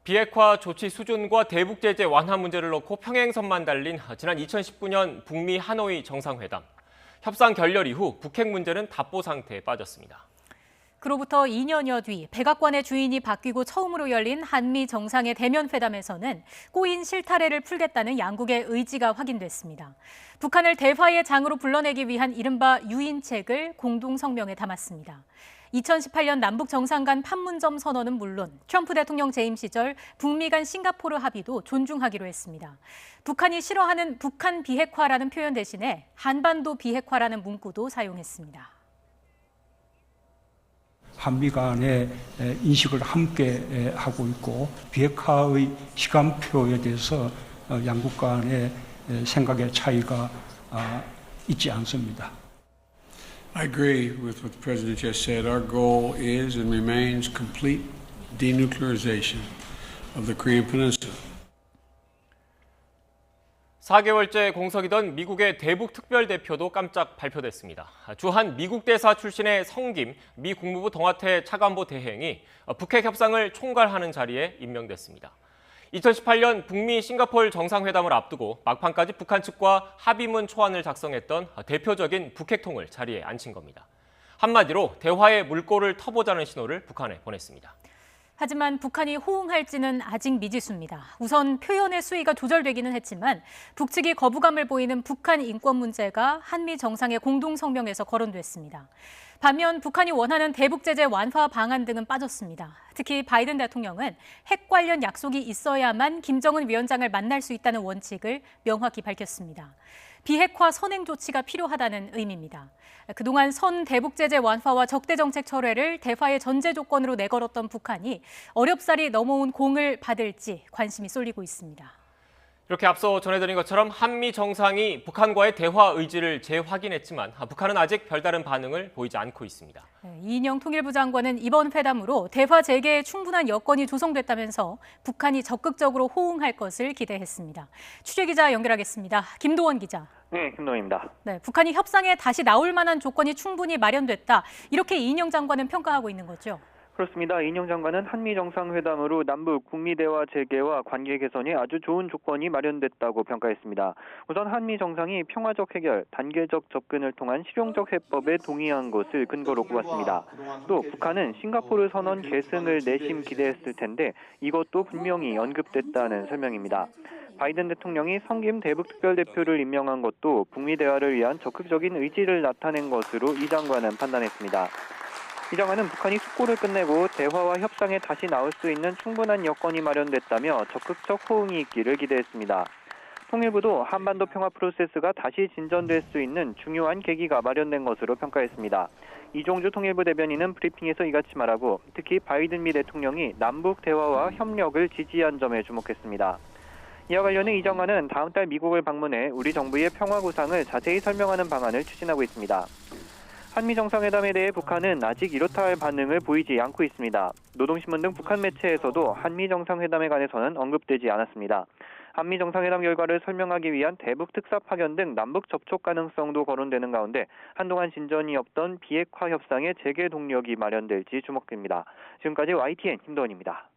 비핵화 조치 수준과 대북 제재 완화 문제를 놓고 평행선만 달린 지난 2019년 북미 하노이 정상회담. 협상 결렬 이후 북핵 문제는 답보 상태에 빠졌습니다. 그로부터 2년여 뒤 백악관의 주인이 바뀌고 처음으로 열린 한미 정상의 대면 회담에서는 꼬인 실타래를 풀겠다는 양국의 의지가 확인됐습니다. 북한을 대화의 장으로 불러내기 위한 이른바 유인책을 공동 성명에 담았습니다. 2018년 남북 정상 간 판문점 선언은 물론 트럼프 대통령 재임 시절 북미 간 싱가포르 합의도 존중하기로 했습니다. 북한이 싫어하는 북한 비핵화라는 표현 대신에 한반도 비핵화라는 문구도 사용했습니다. 한미 간의 인식을 함께 하고 있고 비핵화의 시간표에 대해서 양국 간의 생각의 차이가 있지 않습니다. I agree with what the President just said. Our goal is and remains complete denuclearization of the Korean Peninsula. 4개월째 공석이던 미국의 대북 특별대표도 깜짝 발표됐습니다. 주한 미국 대사 출신의 성김 미 국무부 동아태 차관보 대행이 북핵 협상을 총괄하는 자리에 임명됐습니다. 2018년 북미 싱가포르 정상회담을 앞두고 막판까지 북한 측과 합의문 초안을 작성했던 대표적인 북핵통을 자리에 앉힌 겁니다. 한마디로 대화의 물꼬를 터보자는 신호를 북한에 보냈습니다. 하지만 북한이 호응할지는 아직 미지수입니다. 우선 표현의 수위가 조절되기는 했지만 북측이 거부감을 보이는 북한 인권 문제가 한미 정상의 공동 성명에서 거론됐습니다. 반면 북한이 원하는 대북 제재 완화 방안 등은 빠졌습니다. 특히 바이든 대통령은 핵 관련 약속이 있어야만 김정은 위원장을 만날 수 있다는 원칙을 명확히 밝혔습니다. 비핵화 선행 조치가 필요하다는 의미입니다. 그동안 선 대북 제재 완화와 적대 정책 철회를 대화의 전제 조건으로 내걸었던 북한이 어렵사리 넘어온 공을 받을지 관심이 쏠리고 있습니다. 이렇게 앞서 전해드린 것처럼 한미 정상이 북한과의 대화 의지를 재확인했지만 북한은 아직 별다른 반응을 보이지 않고 있습니다. 이인영 통일부 장관은 이번 회담으로 대화 재개에 충분한 여건이 조성됐다면서 북한이 적극적으로 호응할 것을 기대했습니다. 취재기자 연결하겠습니다. 김도원 기자. 네, 김도원입니다. 네, 북한이 협상에 다시 나올 만한 조건이 충분히 마련됐다. 이렇게 이인영 장관은 평가하고 있는 거죠? 그렇습니다. 이인영 장관은 한미 정상회담으로 남북 북미 대화 재개와 관계 개선에 아주 좋은 조건이 마련됐다고 평가했습니다. 우선 한미 정상이 평화적 해결, 단계적 접근을 통한 실용적 해법에 동의한 것을 근거로 꼽았습니다. 또 북한은 싱가포르 선언 계승을 내심 기대했을 텐데 이것도 분명히 언급됐다는 설명입니다. 바이든 대통령이 성김 대북 특별대표를 임명한 것도 북미 대화를 위한 적극적인 의지를 나타낸 것으로 이 장관은 판단했습니다. 이 장관은 북한이 숙고를 끝내고 대화와 협상에 다시 나올 수 있는 충분한 여건이 마련됐다며 적극적 호응이 있기를 기대했습니다. 통일부도 한반도 평화 프로세스가 다시 진전될 수 있는 중요한 계기가 마련된 것으로 평가했습니다. 이종주 통일부 대변인은 브리핑에서 이같이 말하고 특히 바이든 미 대통령이 남북 대화와 협력을 지지한 점에 주목했습니다. 이와 관련해 이 장관은 다음 달 미국을 방문해 우리 정부의 평화 구상을 자세히 설명하는 방안을 추진하고 있습니다. 한미 정상회담에 대해 북한은 아직 이렇다 할 반응을 보이지 않고 있습니다. 노동신문 등 북한 매체에서도 한미 정상회담에 관해서는 언급되지 않았습니다. 한미 정상회담 결과를 설명하기 위한 대북 특사 파견 등 남북 접촉 가능성도 거론되는 가운데 한동안 진전이 없던 비핵화 협상의 재개 동력이 마련될지 주목됩니다. 지금까지 YTN 김도원입니다.